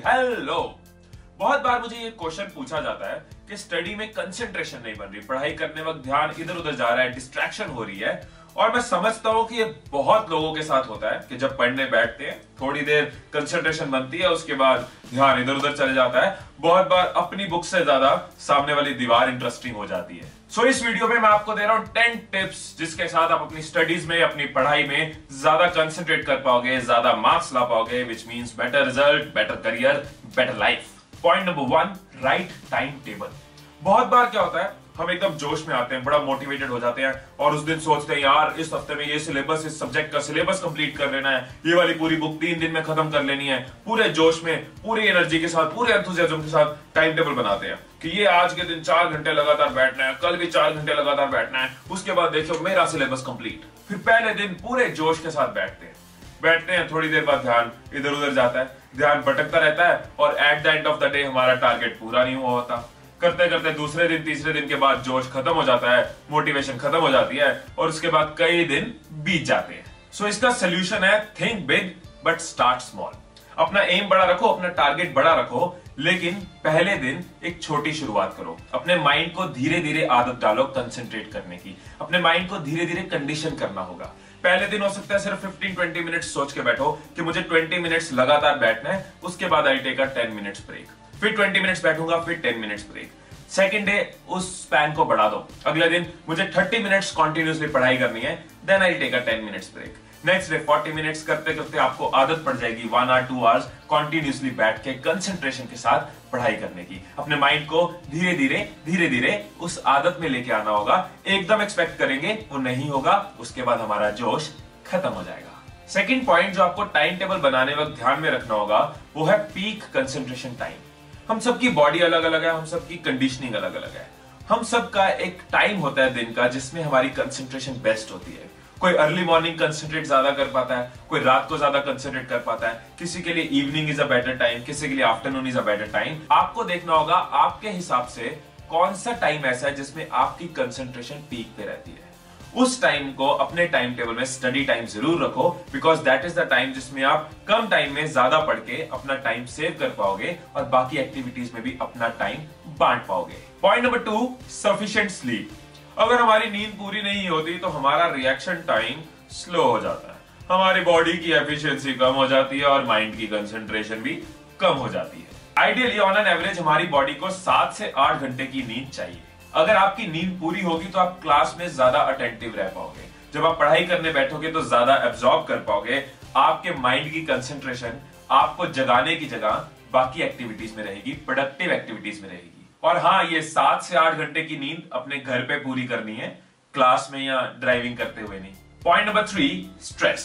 Hello. बहुत बार मुझे ये क्वेश्चन पूछा जाता है कि स्टडी में कंसंट्रेशन नहीं बन रही, पढ़ाई करने वक्त ध्यान इधर उधर जा रहा है, डिस्ट्रैक्शन हो रही है। और मैं समझता हूं कि ये बहुत लोगों के साथ होता है कि जब पढ़ने बैठते हैं थोड़ी देर कंसंट्रेशन बनती है, उसके बाद ध्यान इधर उधर चले जाता है। बहुत बार अपनी बुक से ज्यादा सामने वाली दीवार इंटरेस्टिंग हो जाती है। सो इस वीडियो में मैं आपको दे रहा हूं 10 टिप्स जिसके साथ आप अपनी स्टडीज में, अपनी पढ़ाई में ज्यादा कंसंट्रेट कर पाओगे, ज्यादा मार्क्स ला पाओगे, which means better result, better career, better life. Point number 1, write time table. बहुत बार क्या होता है, हम एकदम जोश में आते हैं, बड़ा मोटिवेटेड हो जाते हैं और उस दिन सोचते हैं यार इस हफ्ते में ये सिलेबस, इस सब्जेक्ट का सिलेबस कंप्लीट कर लेना है, ये वाली पूरी बुक 3 दिन में खत्म कर लेनी है। पूरे जोश में, पूरी एनर्जी के साथ, पूरे एंथुसियाज्म के साथ टाइम टेबल बनाते हैं कि ये आज के दिन 4 घंटे लगातार बैठना है, कल भी 4 घंटे लगातार बैठना है, उसके बाद देखो मेरा सिलेबस कंप्लीट। फिर पहले दिन पूरे जोश के साथ बैठते हैं, थोड़ी देर बाद ध्यान इधर उधर जाता है, ध्यान भटकता रहता है और at the end of the day हमारा टारगेट पूरा नहीं हुआ होता। करते करते दूसरे दिन, तीसरे दिन के बाद जोश खत्म हो जाता है, मोटिवेशन खत्म हो जाती है और उसके बाद कई दिन बीत जाते हैं। सो इसका सोल्यूशन है think big but start small. अपना एम बड़ा रखो, अपना टारगेट बड़ा रखो, लेकिन पहले दिन एक छोटी शुरुआत करो। अपने माइंड को धीरे धीरे आदत डालो कंसंट्रेट करने की। अपने माइंड को धीरे धीरे कंडीशन करना होगा। पहले दिन हो सकता है सिर्फ 15-20 मिनट्स सोच के बैठो कि मुझे 20 मिनट्स लगातार बैठना है, उसके बाद I take a 10 minutes break, फिर 20 मिनट्स बैठूंगा, फिर 10 मिनट्स ब्रेक। सेकेंड डे उस स्पैन को बढ़ा दो, अगले दिन मुझे 30 मिनट्स कंटिन्यूअसली पढ़ाई करनी है, then I take a 10 minutes break. Next day 40 minutes करते करते आपको आदत पड़ जाएगी 1 और 2 आवर्स कंटिन्यूअसली बैठ के कंसंट्रेशन के साथ पढ़ाई करने की। अपने माइंड को धीरे धीरे उस आदत में लेके आना होगा। एकदम एक्सपेक्ट करेंगे वो नहीं होगा, उसके बाद हमारा जोश खत्म हो जाएगा। सेकंड पॉइंट जो आपको टाइम टेबल बनाने वक्त ध्यान में रखना होगा वो है पीक कंसंट्रेशन टाइम। हम सबकी बॉडी अलग अलग है, हम सबकी कंडीशनिंग अलग अलग है। हम सबका एक टाइम होता है दिन का जिसमें हमारी कंसंट्रेशन बेस्ट होती है। कोई अर्ली मॉर्निंग कंसंट्रेट ज्यादा कर पाता है, कोई रात को ज्यादा कंसंट्रेट कर पाता है, किसी के लिए evening is a better time, किसी के लिए afternoon is a better time. आपको देखना होगा आपके हिसाब से कौन सा टाइम ऐसा है जिसमें आपकी कंसंट्रेशन पीक पे रहती है। उस टाइम को अपने टाइम टेबल में स्टडी टाइम जरूर रखो, because that is the time जिसमें आप कम टाइम में ज्यादा पढ़ के अपना टाइम सेव कर पाओगे और बाकी एक्टिविटीज में भी अपना टाइम बांट पाओगे। Point number 2, sufficient sleep. अगर हमारी नींद पूरी नहीं होती तो हमारा रिएक्शन टाइम स्लो हो जाता है, हमारी बॉडी की एफिशिएंसी कम हो जाती है और माइंड की कंसंट्रेशन भी कम हो जाती है। आइडियली ऑन एन एवरेज हमारी बॉडी को 7 से 8 घंटे की नींद चाहिए। अगर आपकी नींद पूरी होगी तो आप क्लास में ज्यादा अटेंटिव रह पाओगे, जब आप पढ़ाई करने बैठोगे तो ज्यादा एब्जॉर्ब कर पाओगे। आपके माइंड की कंसंट्रेशन आपको जगाने की जगह बाकी एक्टिविटीज में रहेगी, प्रोडक्टिव एक्टिविटीज में रहेगी। और हाँ, ये 7 से 8 घंटे की नींद अपने घर पे पूरी करनी है, क्लास में या ड्राइविंग करते हुए नहीं। Point number 3, stress.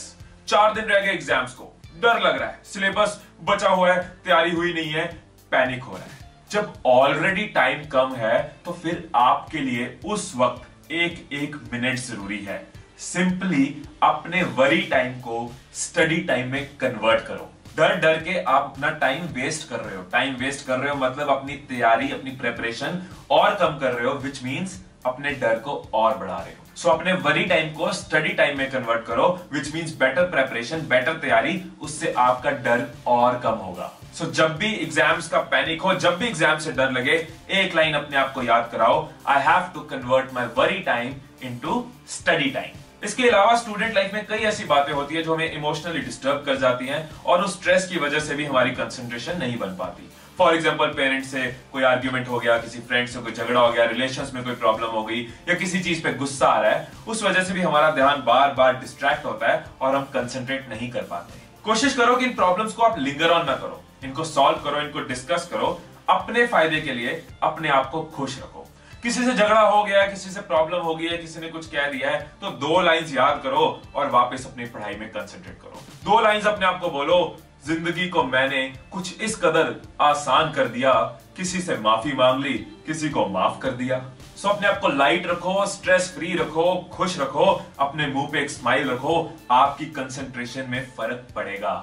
4 दिन रह गए एग्जाम्स को, डर लग रहा है, सिलेबस बचा हुआ है, तैयारी हुई नहीं है, पैनिक हो रहा है। जब ऑलरेडी टाइम कम है तो फिर आपके लिए उस वक्त एक एक मिनट जरूरी है। सिंपली अपने वरी टाइम को स्टडी टाइम में कन्वर्ट करो। डर डर के आप अपना टाइम वेस्ट कर रहे हो। टाइम वेस्ट कर रहे हो मतलब अपनी तैयारी, अपनी प्रिपरेशन और कम कर रहे हो, विच मीन्स अपने डर को और बढ़ा रहे हो। सो अपने वरी टाइम को स्टडी टाइम में कन्वर्ट करो, which means better preparation, better तैयारी, उससे आपका डर और कम होगा। सो जब भी एग्जाम्स का पैनिक हो, जब भी एग्जाम से डर लगे, एक लाइन अपने आप को याद कराओ, I have to convert my worry time into study time. इसके अलावा स्टूडेंट लाइफ में कई ऐसी बातें होती है जो हमें इमोशनली डिस्टर्ब कर जाती हैं और उस स्ट्रेस की वजह से भी हमारी कंसंट्रेशन नहीं बन पाती। फॉर एग्जाम्पल, पेरेंट्स से कोई आर्ग्यूमेंट हो गया, किसी फ्रेंड से कोई झगड़ा हो गया, रिलेशंस में कोई प्रॉब्लम हो गई या किसी चीज पे गुस्सा आ रहा है, उस वजह से भी हमारा ध्यान बार बार डिस्ट्रैक्ट होता है और हम कंसंट्रेट नहीं कर पाते। कोशिश करो कि इन प्रॉब्लम्स को आप लिंगर ऑन ना करो, इनको सॉल्व करो, इनको डिस्कस करो। अपने फायदे के लिए अपने आप को खुश रखो। किसी से झगड़ा हो गया, किसी से प्रॉब्लम हो गई है, किसी ने कुछ कह दिया है, तो 2 लाइंस याद करो और वापस अपनी पढ़ाई में कंसंट्रेट करो। 2 लाइंस अपने आप को बोलो, जिंदगी को मैंने कुछ इस कदर आसान कर दिया, किसी से माफी मांग ली, किसी को माफ कर दिया। सो अपने आप को लाइट रखो, स्ट्रेस फ्री रखो, खुश रखो, अपने मुंह पे एक स्माइल रखो, आपकी कंसंट्रेशन में फर्क पड़ेगा।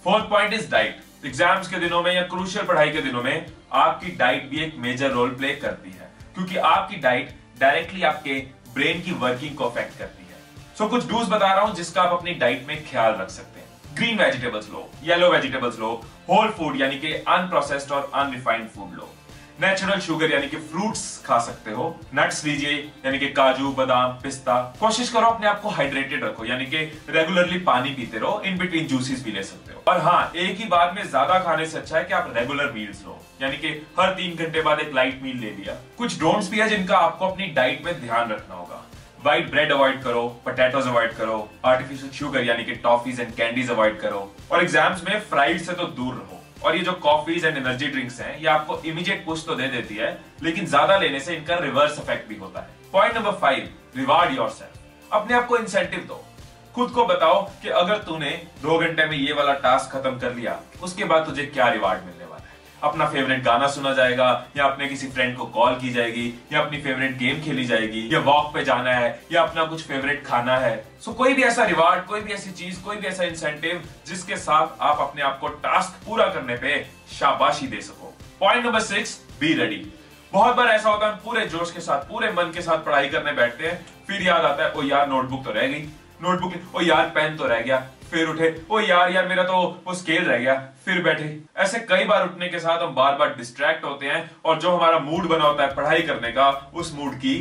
Fourth point is diet. Exams के दिनों में या क्रूशियल पढ़ाई के दिनों में आपकी डाइट भी एक मेजर रोल प्ले करती है, क्योंकि आपकी डाइट डायरेक्टली आपके ब्रेन की वर्किंग को अफेक्ट करती है। सो कुछ डूज बता रहा हूं जिसका आप अपनी डाइट में ख्याल रख सकते हैं। ग्रीन वेजिटेबल्स लो, येलो वेजिटेबल्स लो, होल फूड यानी कि अनप्रोसेस्ड और अनरिफाइंड फूड लो, नेचुरल शुगर यानी कि फ्रूट्स खा सकते हो, नट्स लीजिए यानी कि काजू, बादाम, पिस्ता। कोशिश करो अपने आप को हाइड्रेटेड रखो यानी कि रेगुलरली पानी पीते रहो, इन बिटवीन जूसेस भी ले सकते हो। और हाँ, एक ही बार में ज्यादा खाने से अच्छा है कि आप रेगुलर मील्स लो, यानी कि हर 3 घंटे बाद एक लाइट मील ले लिया। कुछ डोंट्स भी है जिनका आपको अपनी डाइट में ध्यान रखना होगा। व्हाइट ब्रेड अवॉइड करो, पोटैटोज अवॉइड करो, आर्टिफिशियल शुगर यानी कि टॉफीज एंड कैंडीज अवॉइड करो, और एग्जाम्स में फ्राइड से तो दूर रहो। और ये जो कॉफीज एंड एनर्जी ड्रिंक्स हैं, ये आपको इमीडिएट पुश तो दे देती है, लेकिन ज्यादा लेने से इनका रिवर्स इफेक्ट भी होता है। Point number 5, reward yourself. अपने आप को इंसेंटिव दो। खुद को बताओ कि अगर तूने 2 घंटे में ये वाला टास्क खत्म कर लिया, उसके बाद तुझे क्या रिवार्ड मिलने वाला है। अपना फेवरेट गाना सुना जाएगा, या अपने किसी फ्रेंड को कॉल की जाएगी, या अपनी फेवरेट गेम खेली जाएगी, या वॉक पे जाना है, या अपना कुछ फेवरेट खाना है। सो कोई भी ऐसा रिवार्ड, कोई भी ऐसी चीज, कोई भी ऐसा इंसेंटिव जिसके साथ आप अपने आप को टास्क पूरा करने पे शाबाशी दे सको। Point number 6, be ready. बहुत बार ऐसा होता है, हम पूरे जोश के साथ, पूरे मन के साथ पढ़ाई करने बैठते हैं, फिर याद आता है ओ यार नोटबुक तो रह गई, नोटबुक, ओ यार पेन तो रह गया, फिर उठे, ओ यार मेरा तो वो स्केल रह गया, फिर बैठे। ऐसे कई बार उठने के साथ हम बार बार डिस्ट्रैक्ट होते हैं, और जो हमारा मूड बना होता है पढ़ाई करने का, उस मूड की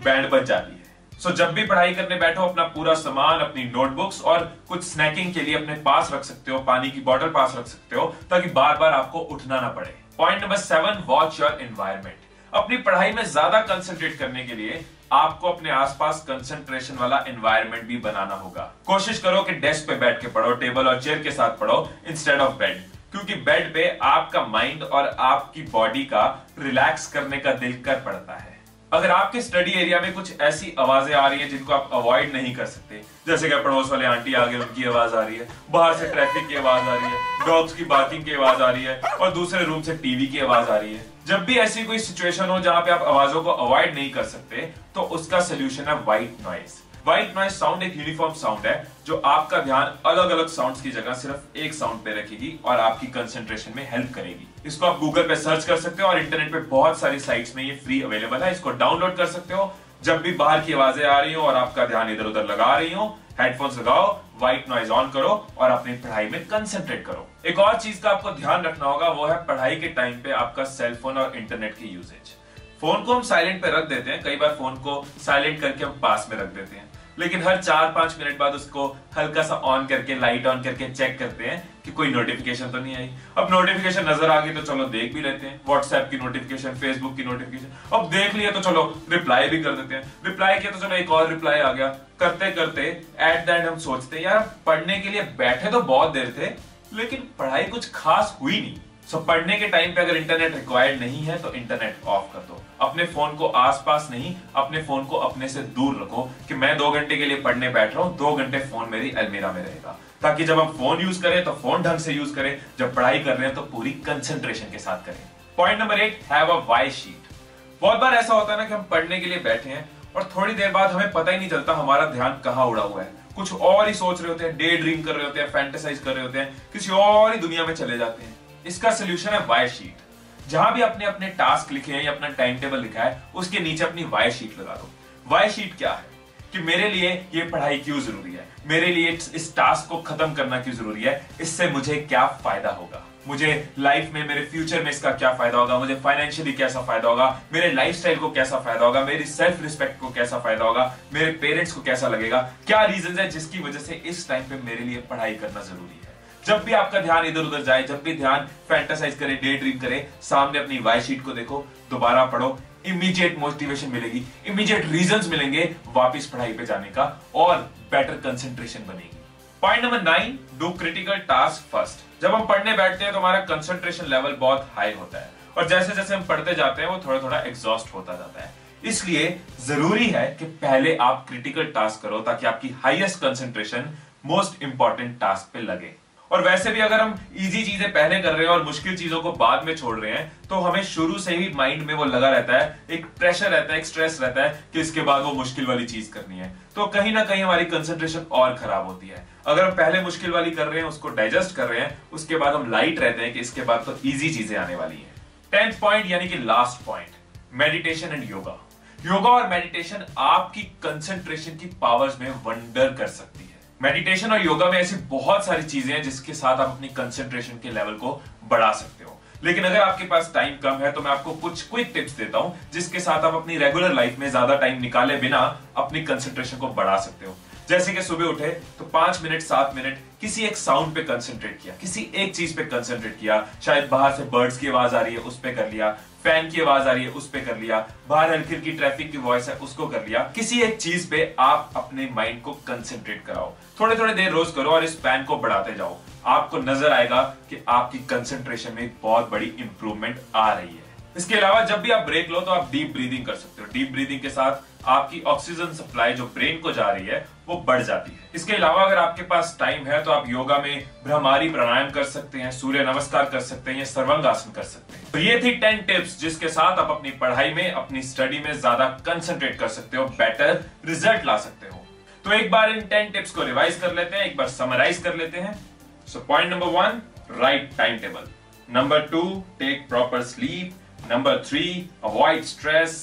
बैंड बज जाती है। सो जब भी पढ़ाई करने बैठो, अपना पूरा सामान, अपनी नोटबुक्स और कुछ स्नैकिंग के लिए अपने पास रख सकते हो, पानी की बोतल पास रख सकते हो, ताकि बार बार आपको उठना ना पड़े। Point number 7, watch your environment. अपनी पढ़ाई में ज्यादा कंसंट्रेट करने के लिए आपको अपने आसपास कंसंट्रेशन वाला एनवायरनमेंट भी बनाना होगा। कोशिश करो कि डेस्क पे बैठ के पढ़ो, टेबल और चेयर के साथ पढ़ो इंस्टेड ऑफ बेड, क्योंकि बेड पे आपका माइंड और आपकी बॉडी का रिलैक्स करने का दिल कर पड़ता है। अगर आपके स्टडी एरिया में कुछ ऐसी आवाजें आ रही है जिनको आप अवॉइड नहीं कर सकते, जैसे कि पड़ोस वाले आंटी आ गए, उनकी आवाज आ रही है, बाहर से ट्रैफिक की आवाज आ रही है, डॉग्स की बार्किंग की आवाज आ रही है, और दूसरे रूम से टीवी की आवाज आ रही है, जब भी ऐसी कोई सिचुएशन हो जहां पे आप आवाजों को अवॉइड नहीं कर सकते, तो उसका सोल्यूशन है white noise. White noise sound एक यूनिफॉर्म साउंड है जो आपका ध्यान अलग अलग साउंड्स की जगह सिर्फ एक साउंड पे रखेगी और आपकी कंसंट्रेशन में हेल्प करेगी। इसको आप गूगल पे सर्च कर सकते हो, और इंटरनेट पे बहुत सारी साइट्स में ये फ्री अवेलेबल है। इसको डाउनलोड कर सकते हो। जब भी बाहर की आवाजें आ रही हो और आपका ध्यान इधर उधर लगा रही हो, हेडफोन्स लगाओ, व्हाइट नॉइज ऑन करो और अपनी पढ़ाई में कंसंट्रेट करो। एक और चीज का आपको ध्यान रखना होगा, वो है पढ़ाई के टाइम पे आपका सेलफोन और इंटरनेट की यूजेज। फोन को हम साइलेंट पे रख देते हैं, कई बार फोन को साइलेंट करके हम पास में रख देते हैं, लेकिन हर 4-5 मिनट बाद उसको हल्का सा ऑन करके, लाइट ऑन करके चेक करते हैं कि कोई नोटिफिकेशन तो नहीं आई। अब नोटिफिकेशन नजर आ गई तो चलो देख भी लेते हैं, व्हाट्सएप की नोटिफिकेशन, फेसबुक की नोटिफिकेशन। अब देख लिया तो चलो रिप्लाई भी कर देते हैं, रिप्लाई किया तो चलो एक और रिप्लाई आ गया। करते करते एट द एंड हम सोचते हैं यार पढ़ने के लिए बैठे तो बहुत देर थे, लेकिन पढ़ाई कुछ खास हुई नहीं। सो पढ़ने के टाइम पे अगर इंटरनेट रिक्वायर्ड नहीं है तो इंटरनेट ऑफ कर दो। अपने फोन को आसपास नहीं, अपने फोन को अपने से दूर रखो कि मैं 2 घंटे के लिए पढ़ने बैठ रहा हूं, 2 घंटे फोन मेरी अलमीरा में रहेगा, ताकि जब हम फोन यूज करें तो फोन ढंग से यूज करें, जब पढ़ाई कर रहे हैं तो पूरी कंसंट्रेशन के साथ करें। Point number 8, have a why sheet. बहुत बार ऐसा होता है ना कि हम पढ़ने के लिए बैठे हैं और थोड़ी देर बाद हमें पता ही नहीं चलता हमारा ध्यान कहाँ उड़ा हुआ है, कुछ और ही सोच रहे होते हैं, डे ड्रीम कर रहे होते हैं, फैंटेसाइज कर रहे होते हैं, किसी और ही दुनिया में चले जाते हैं। इसका सोल्यूशन है वाई शीट। जहां भी अपने अपने टास्क लिखे हैं या अपना टाइम टेबल लिखा है, उसके नीचे अपनी वाई शीट लगा दो। वाई शीट क्या है कि मेरे लिए ये पढ़ाई क्यों जरूरी है, मेरे लिए इस टास्क को खत्म करना क्यों जरूरी है, इससे मुझे क्या फायदा होगा, मुझे लाइफ में, मेरे फ्यूचर में इसका क्या फायदा होगा, मुझे फाइनेंशियली कैसा फायदा होगा, मेरे लाइफस्टाइल को कैसा फायदा होगा, मेरी सेल्फ रिस्पेक्ट को कैसा फायदा होगा, मेरे पेरेंट्स को कैसा लगेगा, क्या रीजन है जिसकी वजह से इस टाइम पे मेरे लिए पढ़ाई करना जरूरी है। जब भी आपका ध्यान इधर उधर जाए, जब भी ध्यान फैंटेसाइज करे, डे ड्रीम करे, सामने अपनी वाई शीट को देखो, दोबारा पढ़ो, इमीडिएट मोटिवेशन मिलेगी, इमीडिएट रीजंस मिलेंगे वापस पढ़ाई पे जाने का, और बेटर कंसंट्रेशन बनेगी। Point number 9, do critical task first. जब हम पढ़ने बैठते हैं तो हमारा कंसंट्रेशन लेवल बहुत हाई होता है, और जैसे जैसे हम पढ़ते जाते हैं वो थोड़ा थोड़ा एग्जॉस्ट होता जाता है। इसलिए जरूरी है कि पहले आप क्रिटिकल टास्क करो, ताकि आपकी highest concentration most important task पे लगे। और वैसे भी अगर हम इजी चीजें पहले कर रहे हैं और मुश्किल चीजों को बाद में छोड़ रहे हैं, तो हमें शुरू से ही माइंड में वो लगा रहता है, एक प्रेशर रहता है, एक स्ट्रेस रहता है कि इसके बाद वो मुश्किल वाली चीज करनी है, तो कहीं ना कहीं हमारी कंसंट्रेशन और खराब होती है। अगर हम पहले मुश्किल वाली कर रहे हैं, उसको डाइजेस्ट कर रहे हैं, उसके बाद हम लाइट रहते हैं कि इसके बाद तो इजी चीजें आने वाली है। 10th पॉइंट यानी कि last point, meditation and yoga. Yoga और मेडिटेशन आपकी कंसंट्रेशन की पावर्स में वंडर कर सकती है। मेडिटेशन और योगा में ऐसी बहुत सारी चीजें हैं जिसके साथ आप अपनी कंसंट्रेशन के लेवल को बढ़ा सकते हो। लेकिन अगर आपके पास टाइम कम है तो मैं आपको कुछ क्विक टिप्स देता हूं जिसके साथ आप अपनी रेगुलर लाइफ में ज्यादा टाइम निकाले बिना अपनी कंसंट्रेशन को बढ़ा सकते हो। जैसे कि सुबह उठे तो 5 मिनट 7 मिनट किसी एक साउंड पे कंसंट्रेट किया, किसी एक चीज पे कंसंट्रेट किया। शायद बाहर से बर्ड्स की आवाज आ रही है, उस पे कर लिया। फैन की आवाज आ रही है, उस पे कर लिया। बाहर हल्की हल्की ट्रैफिक की वॉइस है, उसको कर लिया। किसी एक चीज पे आप अपने माइंड को कंसंट्रेट कराओ। थोड़े थोड़े देर रोज करो और इस पैन को बढ़ाते जाओ। आपको नजर आएगा कि आपकी कंसंट्रेशन में एक बहुत बड़ी इंप्रूवमेंट आ रही है। इसके अलावा जब भी आप ब्रेक लो तो आप डीप ब्रीदिंग कर सकते हो। डीप ब्रीदिंग के साथ आपकी ऑक्सीजन सप्लाई जो ब्रेन को जा रही है वो बढ़ जाती है। इसके अलावा अगर आपके पास टाइम है तो आप योगा में भ्रमारी प्राणायाम कर सकते हैं, सूर्य नमस्कार कर सकते हैं या सर्वांगासन कर सकते हैं। तो ये थी 10 टिप्स जिसके साथ आप अपनी पढ़ाई में, अपनी स्टडी में ज्यादा कंसंट्रेट कर सकते हो, बेटर रिजल्ट ला सकते हो। तो एक बार इन 10 टिप्स को रिवाइज कर लेते हैं, एक बार समराइज कर लेते हैं। So point number 1, write time table. Number 2, take proper sleep. Number 3, avoid stress.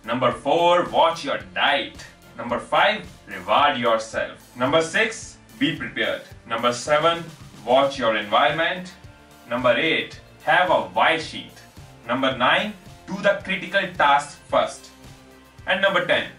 Number 4, watch your diet. Number 5, reward yourself. Number 6, be prepared. Number 7, watch your environment. Number 8, have a why sheet. Number 9, do the critical tasks first. And number 10,